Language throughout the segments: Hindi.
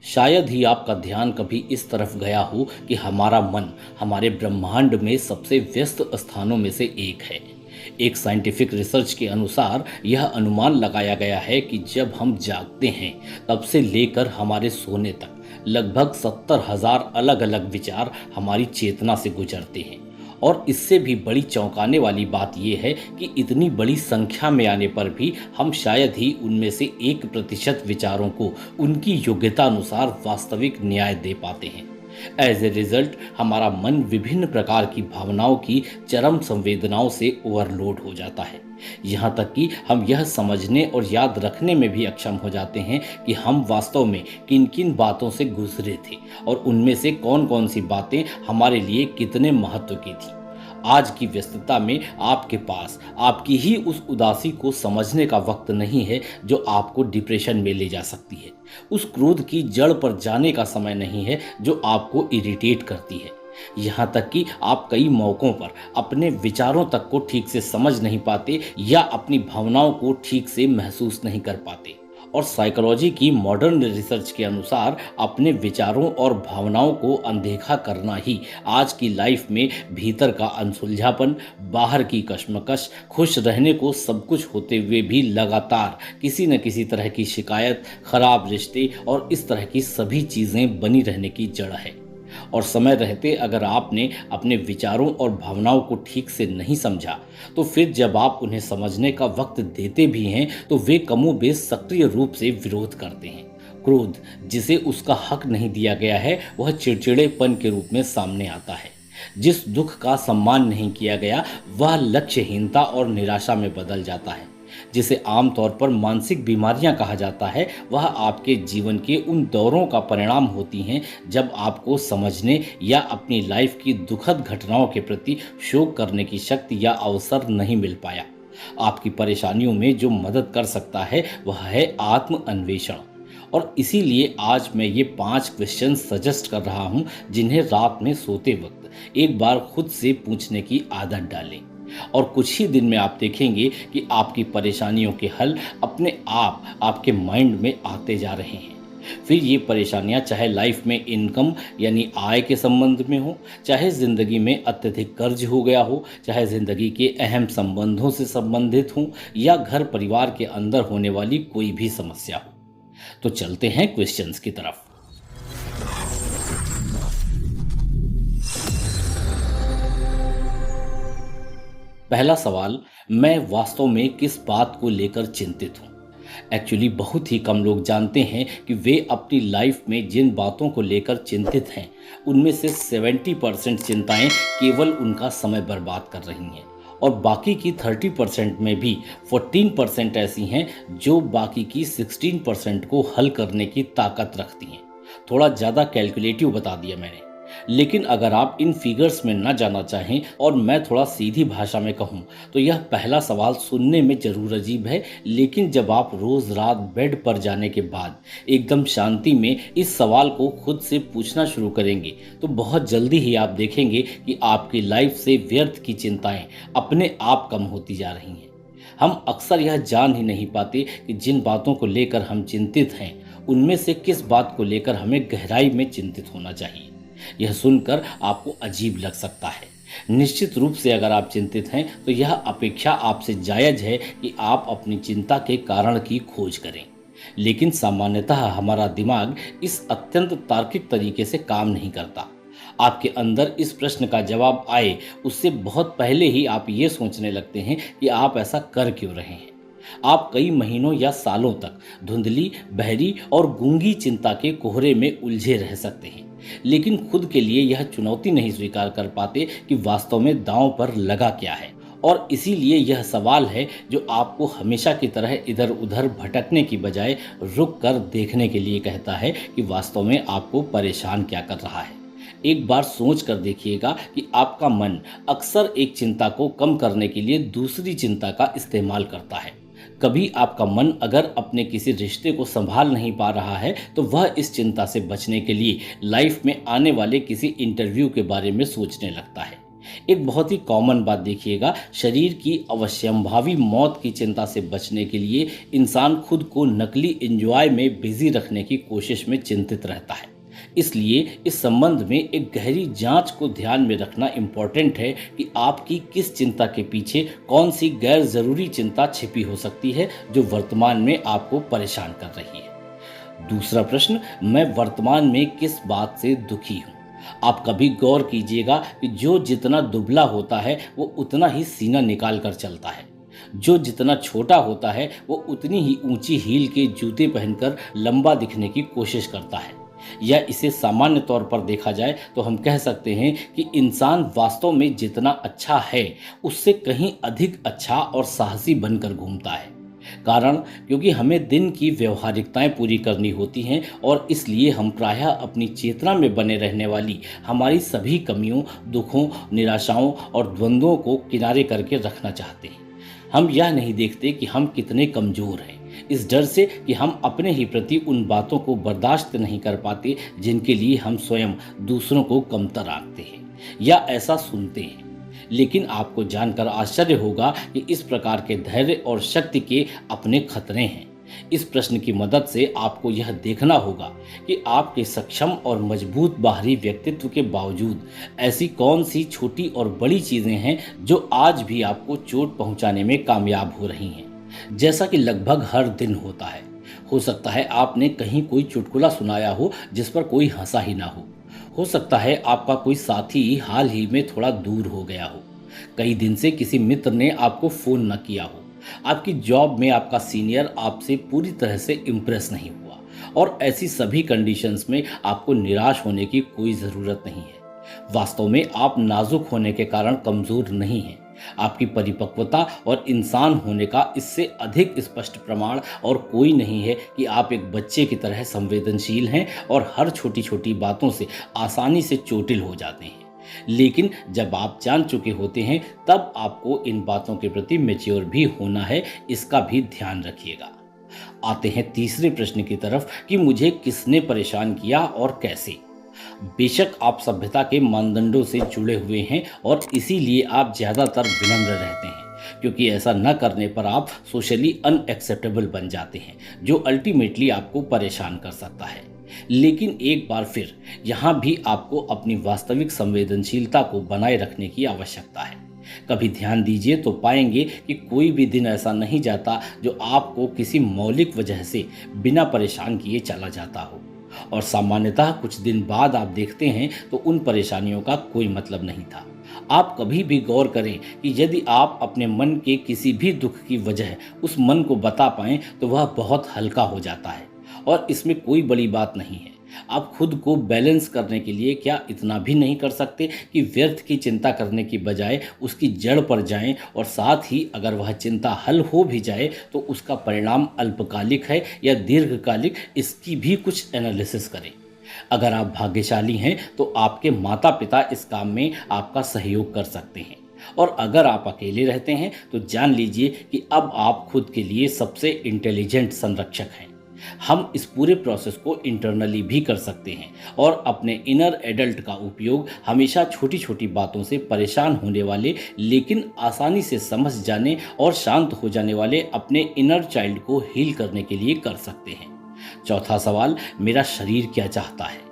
शायद ही आपका ध्यान कभी इस तरफ गया हो कि हमारा मन हमारे ब्रह्मांड में सबसे व्यस्त स्थानों में से एक है। एक साइंटिफिक रिसर्च के अनुसार यह अनुमान लगाया गया है कि जब हम जागते हैं तब से लेकर हमारे सोने तक लगभग 70,000 अलग अलग विचार हमारी चेतना से गुजरते हैं। और इससे भी बड़ी चौंकाने वाली बात यह है कि इतनी बड़ी संख्या में आने पर भी हम शायद ही उनमें से 1% विचारों को उनकी योग्यता अनुसार वास्तविक न्याय दे पाते हैं। एज ए रिजल्ट हमारा मन विभिन्न प्रकार की भावनाओं की चरम संवेदनाओं से ओवरलोड हो जाता है। यहाँ तक कि हम यह समझने और याद रखने में भी अक्षम हो जाते हैं कि हम वास्तव में किन किन बातों से गुजरे थे और उनमें से कौन कौन सी बातें हमारे लिए कितने महत्व की थी। आज की व्यस्तता में आपके पास आपकी ही उस उदासी को समझने का वक्त नहीं है जो आपको डिप्रेशन में ले जा सकती है। उस क्रोध की जड़ पर जाने का समय नहीं है जो आपको इरिटेट करती है। यहाँ तक कि आप कई मौकों पर अपने विचारों तक को ठीक से समझ नहीं पाते या अपनी भावनाओं को ठीक से महसूस नहीं कर पाते। और साइकोलॉजी की मॉडर्न रिसर्च के अनुसार अपने विचारों और भावनाओं को अनदेखा करना ही आज की लाइफ में भीतर का अनसुलझापन, बाहर की कश्मकश, खुश रहने को सब कुछ होते हुए भी लगातार किसी न किसी तरह की शिकायत, खराब रिश्ते और इस तरह की सभी चीज़ें बनी रहने की जड़ है। और समय रहते अगर आपने अपने विचारों और भावनाओं को ठीक से नहीं समझा तो फिर जब आप उन्हें समझने का वक्त देते भी हैं तो वे कमोबेश सक्रिय रूप से विरोध करते हैं। क्रोध जिसे उसका हक नहीं दिया गया है वह चिड़चिड़ेपन के रूप में सामने आता है। जिस दुख का सम्मान नहीं किया गया वह लक्ष्यहीनता और निराशा में बदल जाता है। जिसे आमतौर पर मानसिक बीमारियां कहा जाता है वह आपके जीवन के उन दौरों का परिणाम होती हैं जब आपको समझने या अपनी लाइफ की दुखद घटनाओं के प्रति शोक करने की शक्ति या अवसर नहीं मिल पाया। आपकी परेशानियों में जो मदद कर सकता है वह है आत्म अन्वेषण। और इसीलिए आज मैं ये 5 क्वेश्चन सजेस्ट कर रहा हूँ जिन्हें रात में सोते वक्त एक बार खुद से पूछने की आदत डालें। और कुछ ही दिन में आप देखेंगे कि आपकी परेशानियों के हल अपने आप आपके माइंड में आते जा रहे हैं। फिर ये परेशानियां चाहे लाइफ में इनकम यानी आय के संबंध में हो, चाहे ज़िंदगी में अत्यधिक कर्ज हो गया हो, चाहे ज़िंदगी के अहम संबंधों से संबंधित हों या घर परिवार के अंदर होने वाली कोई भी समस्या हो। तो चलते हैं क्वेश्चंस की तरफ। पहला सवाल, मैं वास्तव में किस बात को लेकर चिंतित हूँ? एक्चुअली बहुत ही कम लोग जानते हैं कि वे अपनी लाइफ में जिन बातों को लेकर चिंतित हैं उनमें से 70% चिंताएं केवल उनका समय बर्बाद कर रही हैं और बाकी की 30% में भी 14% ऐसी हैं जो बाकी की 16% को हल करने की ताकत रखती हैं। थोड़ा ज़्यादा कैलकुलेटिव बता दिया मैंने, लेकिन अगर आप इन फिगर्स में न जाना चाहें और मैं थोड़ा सीधी भाषा में कहूं तो यह पहला सवाल सुनने में जरूर अजीब है, लेकिन जब आप रोज़ रात बेड पर जाने के बाद एकदम शांति में इस सवाल को खुद से पूछना शुरू करेंगे तो बहुत जल्दी ही आप देखेंगे कि आपकी लाइफ से व्यर्थ की चिंताएं अपने आप कम होती जा रही हैं। हम अक्सर यह जान ही नहीं पाते कि जिन बातों को लेकर हम चिंतित हैं उनमें से किस बात को लेकर हमें गहराई में चिंतित होना चाहिए। यह सुनकर आपको अजीब लग सकता है। निश्चित रूप से अगर आप चिंतित हैं तो यह अपेक्षा आपसे जायज़ है कि आप अपनी चिंता के कारण की खोज करें, लेकिन सामान्यतः हमारा दिमाग इस अत्यंत तार्किक तरीके से काम नहीं करता। आपके अंदर इस प्रश्न का जवाब आए उससे बहुत पहले ही आप ये सोचने लगते हैं कि आप ऐसा कर क्यों रहे हैं। आप कई महीनों या सालों तक धुंधली, बहरी और गूंगी चिंता के कोहरे में उलझे रह सकते हैं, लेकिन खुद के लिए यह चुनौती नहीं स्वीकार कर पाते कि वास्तव में दांव पर लगा क्या है। और इसीलिए यह सवाल है जो आपको हमेशा की तरह इधर उधर भटकने की बजाय रुक कर देखने के लिए कहता है कि वास्तव में आपको परेशान क्या कर रहा है। एक बार सोच कर देखिएगा कि आपका मन अक्सर एक चिंता को कम करने के लिए दूसरी चिंता का इस्तेमाल करता है। कभी आपका मन अगर अपने किसी रिश्ते को संभाल नहीं पा रहा है तो वह इस चिंता से बचने के लिए लाइफ में आने वाले किसी इंटरव्यू के बारे में सोचने लगता है। एक बहुत ही कॉमन बात देखिएगा, शरीर की अवश्यंभावी मौत की चिंता से बचने के लिए इंसान खुद को नकली एंजॉय में बिजी रखने की कोशिश में चिंतित रहता है। इसलिए इस संबंध में एक गहरी जांच को ध्यान में रखना इम्पोर्टेंट है कि आपकी किस चिंता के पीछे कौन सी गैर जरूरी चिंता छिपी हो सकती है जो वर्तमान में आपको परेशान कर रही है। दूसरा प्रश्न, मैं वर्तमान में किस बात से दुखी हूँ? आप कभी गौर कीजिएगा कि जो जितना दुबला होता है वो उतना ही सीना निकाल कर चलता है। जो जितना छोटा होता है वो उतनी ही ऊंची हील के जूते पहनकर लंबा दिखने की कोशिश करता है। या इसे सामान्य तौर पर देखा जाए तो हम कह सकते हैं कि इंसान वास्तव में जितना अच्छा है उससे कहीं अधिक अच्छा और साहसी बनकर घूमता है। कारण, क्योंकि हमें दिन की व्यवहारिकताएं पूरी करनी होती हैं और इसलिए हम प्रायः अपनी चेतना में बने रहने वाली हमारी सभी कमियों, दुखों, निराशाओं और द्वंद्वों को किनारे करके रखना चाहते हैं। हम यह नहीं देखते कि हम कितने कमज़ोर हैं, इस डर से कि हम अपने ही प्रति उन बातों को बर्दाश्त नहीं कर पाते जिनके लिए हम स्वयं दूसरों को कमतर आंकते हैं या ऐसा सुनते हैं। लेकिन आपको जानकर आश्चर्य होगा कि इस प्रकार के धैर्य और शक्ति के अपने खतरे हैं। इस प्रश्न की मदद से आपको यह देखना होगा कि आपके सक्षम और मजबूत बाहरी व्यक्तित्व के बावजूद ऐसी कौन सी छोटी और बड़ी चीजें हैं जो आज भी आपको चोट पहुंचाने में कामयाब हो रही हैं। जैसा कि लगभग हर दिन होता है। हो सकता है आपने कहीं कोई चुटकुला सुनाया हो जिस पर कोई हंसा ही ना हो सकता है आपका कोई साथी हाल ही में थोड़ा दूर हो गया हो, कई दिन से किसी मित्र ने आपको फोन न किया हो, आपकी जॉब में आपका सीनियर आपसे पूरी तरह से इम्प्रेस नहीं हुआ। और ऐसी सभी कंडीशंस में आपको निराश होने की कोई ज़रूरत नहीं है। वास्तव में आप नाजुक होने के कारण कमज़ोर नहीं हैं। आपकी परिपक्वता और इंसान होने का इससे अधिक स्पष्ट प्रमाण और कोई नहीं है कि आप एक बच्चे की तरह संवेदनशील हैं और हर छोटी छोटी बातों से आसानी से चोटिल हो जाते हैं। लेकिन जब आप जान चुके होते हैं तब आपको इन बातों के प्रति मैच्योर भी होना है, इसका भी ध्यान रखिएगा। आते हैं तीसरे प्रश्न की तरफ कि मुझे किसने परेशान किया और कैसे। बेशक आप सभ्यता के मानदंडों से जुड़े हुए हैं और इसीलिए आप ज़्यादातर विनम्र रहते हैं, क्योंकि ऐसा न करने पर आप सोशली अनएक्सेप्टेबल बन जाते हैं, जो अल्टीमेटली आपको परेशान कर सकता है। लेकिन एक बार फिर यहाँ भी आपको अपनी वास्तविक संवेदनशीलता को बनाए रखने की आवश्यकता है। कभी ध्यान दीजिए तो पाएंगे कि कोई भी दिन ऐसा नहीं जाता जो आपको किसी मौलिक वजह से बिना परेशान किए चला जाता हो, और सामान्यतः कुछ दिन बाद आप देखते हैं तो उन परेशानियों का कोई मतलब नहीं था। आप कभी भी गौर करें कि यदि आप अपने मन के किसी भी दुख की वजह उस मन को बता पाएं तो वह बहुत हल्का हो जाता है और इसमें कोई बड़ी बात नहीं है। आप खुद को बैलेंस करने के लिए क्या इतना भी नहीं कर सकते कि व्यर्थ की चिंता करने की बजाय उसकी जड़ पर जाएं, और साथ ही अगर वह चिंता हल हो भी जाए तो उसका परिणाम अल्पकालिक है या दीर्घकालिक, इसकी भी कुछ एनालिसिस करें। अगर आप भाग्यशाली हैं तो आपके माता पिता इस काम में आपका सहयोग कर सकते हैं, और अगर आप अकेले रहते हैं तो जान लीजिए कि अब आप खुद के लिए सबसे इंटेलिजेंट संरक्षक हैं। हम इस पूरे प्रोसेस को इंटरनली भी कर सकते हैं और अपने इनर एडल्ट का उपयोग हमेशा छोटी छोटी बातों से परेशान होने वाले लेकिन आसानी से समझ जाने और शांत हो जाने वाले अपने इनर चाइल्ड को हील करने के लिए कर सकते हैं। चौथा सवाल, मेरा शरीर क्या चाहता है?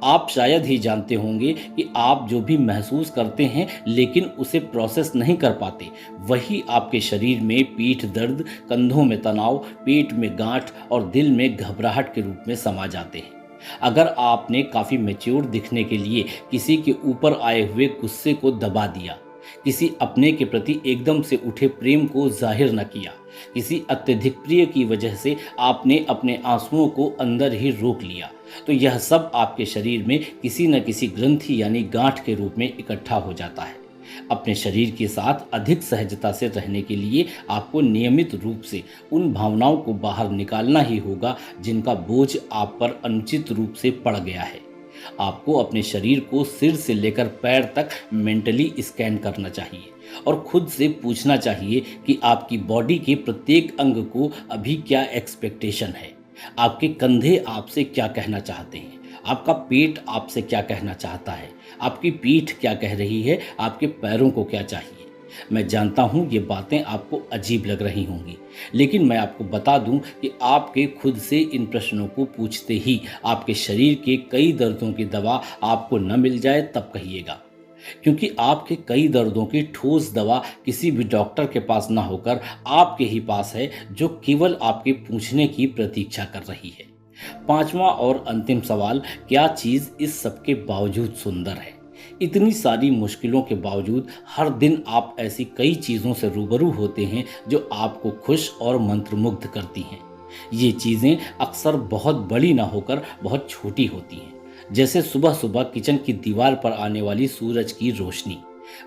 आप शायद ही जानते होंगे कि आप जो भी महसूस करते हैं लेकिन उसे प्रोसेस नहीं कर पाते, वही आपके शरीर में पीठ दर्द, कंधों में तनाव, पेट में गांठ और दिल में घबराहट के रूप में समा जाते हैं। अगर आपने काफ़ी मैच्योर दिखने के लिए किसी के ऊपर आए हुए गुस्से को दबा दिया, किसी अपने के प्रति एकदम से उठे प्रेम को जाहिर न किया, किसी अत्यधिक प्रिय की वजह से आपने अपने आंसुओं को अंदर ही रोक लिया, तो यह सब आपके शरीर में किसी न किसी ग्रंथि यानी गांठ के रूप में इकट्ठा हो जाता है। अपने शरीर के साथ अधिक सहजता से रहने के लिए आपको नियमित रूप से उन भावनाओं को बाहर निकालना ही होगा जिनका बोझ आप पर अनुचित रूप से पड़ गया है। आपको अपने शरीर को सिर से लेकर पैर तक मेंटली स्कैन करना चाहिए और खुद से पूछना चाहिए कि आपकी बॉडी के प्रत्येक अंग को अभी क्या एक्सपेक्टेशन है। आपके कंधे आपसे क्या कहना चाहते हैं, आपका पेट आपसे क्या कहना चाहता है, आपकी पीठ क्या कह रही है, आपके पैरों को क्या चाहिए। मैं जानता हूँ ये बातें आपको अजीब लग रही होंगी, लेकिन मैं आपको बता दूँ कि आपके खुद से इन प्रश्नों को पूछते ही आपके शरीर के कई दर्दों की दवा आपको न मिल जाए तब कहिएगा। क्योंकि आपके कई दर्दों की ठोस दवा किसी भी डॉक्टर के पास ना होकर आपके ही पास है, जो केवल आपके पूछने की प्रतीक्षा कर रही है। पांचवा और अंतिम सवाल, क्या चीज़ इस सब के बावजूद सुंदर है? इतनी सारी मुश्किलों के बावजूद हर दिन आप ऐसी कई चीज़ों से रूबरू होते हैं जो आपको खुश और मंत्रमुग्ध करती हैं। ये चीज़ें अक्सर बहुत बड़ी ना होकर बहुत छोटी होती हैं, जैसे सुबह सुबह किचन की दीवार पर आने वाली सूरज की रोशनी,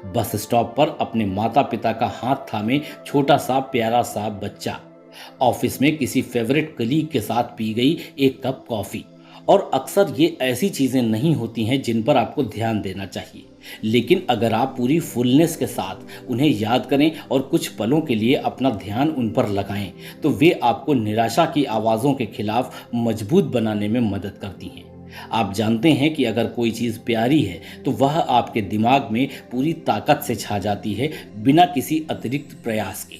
बस स्टॉप पर अपने माता पिता का हाथ थामे छोटा सा प्यारा सा बच्चा, ऑफिस में किसी फेवरेट कलीग के साथ पी गई एक कप कॉफ़ी। और अक्सर ये ऐसी चीज़ें नहीं होती हैं जिन पर आपको ध्यान देना चाहिए, लेकिन अगर आप पूरी फुलनेस के साथ उन्हें याद करें और कुछ पलों के लिए अपना ध्यान उन पर लगाएं, तो वे आपको निराशा की आवाज़ों के खिलाफ मजबूत बनाने में मदद करती हैं। आप जानते हैं कि अगर कोई चीज़ प्यारी है तो वह आपके दिमाग में पूरी ताकत से छा जाती है, बिना किसी अतिरिक्त प्रयास के।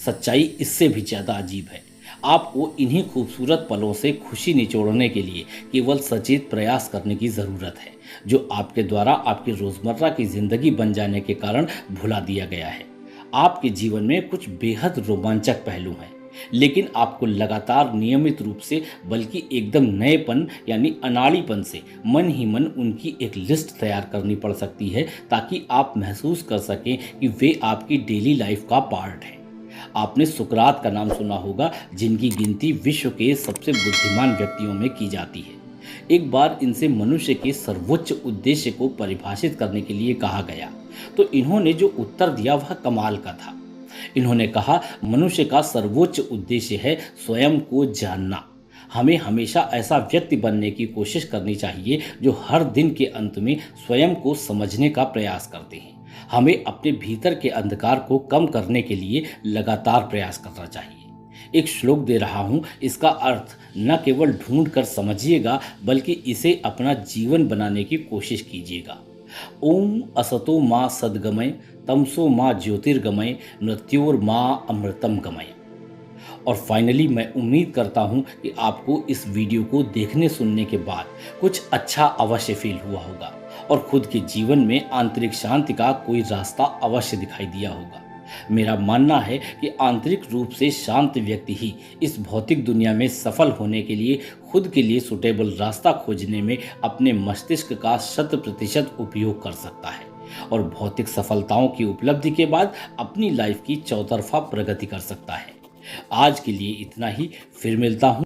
सच्चाई इससे भी ज़्यादा अजीब है। आपको इन्हीं खूबसूरत पलों से खुशी निचोड़ने के लिए केवल सचेत प्रयास करने की ज़रूरत है, जो आपके द्वारा आपकी रोज़मर्रा की ज़िंदगी बन जाने के कारण भुला दिया गया है। आपके जीवन में कुछ बेहद रोमांचक पहलू हैं, लेकिन आपको लगातार नियमित रूप से, बल्कि एकदम नएपन यानी अनाड़ीपन से मन ही मन उनकी एक लिस्ट तैयार करनी पड़ सकती है, ताकि आप महसूस कर सकें कि वे आपकी डेली लाइफ का पार्ट हैं। आपने सुकरात का नाम सुना होगा, जिनकी गिनती विश्व के सबसे बुद्धिमान व्यक्तियों में की जाती है। एक बार इनसे मनुष्य के सर्वोच्च उद्देश्य को परिभाषित करने के लिए कहा गया, तो इन्होंने जो उत्तर दिया वह कमाल का था। इन्होंने कहा, मनुष्य का सर्वोच्च उद्देश्य है स्वयं को जानना। हमें हमेशा ऐसा व्यक्ति बनने की कोशिश करनी चाहिए जो हर दिन के अंत में स्वयं को समझने का प्रयास करते हैं। हमें अपने भीतर के अंधकार को कम करने के लिए लगातार प्रयास करना चाहिए। एक श्लोक दे रहा हूँ, इसका अर्थ न केवल ढूंढ कर समझिएगा, बल्कि इसे अपना जीवन बनाने की कोशिश कीजिएगा। ओम असतो माँ सद्गमय, तमसो माँ ज्योतिर्गमय, मृत्योर माँ अमृतम गमय। और फाइनली मैं उम्मीद करता हूँ कि आपको इस वीडियो को देखने सुनने के बाद कुछ अच्छा अवश्य फील हुआ होगा और खुद के जीवन में आंतरिक शांति का कोई रास्ता अवश्य दिखाई दिया होगा। मेरा मानना है कि आंतरिक रूप से शांत व्यक्ति ही इस भौतिक दुनिया में सफल होने के लिए खुद के लिए सुटेबल रास्ता खोजने में अपने मस्तिष्क का 100% उपयोग कर सकता है और भौतिक सफलताओं की उपलब्धि के बाद अपनी लाइफ की चौतरफा प्रगति कर सकता है। आज के लिए इतना ही, फिर मिलता हूँ।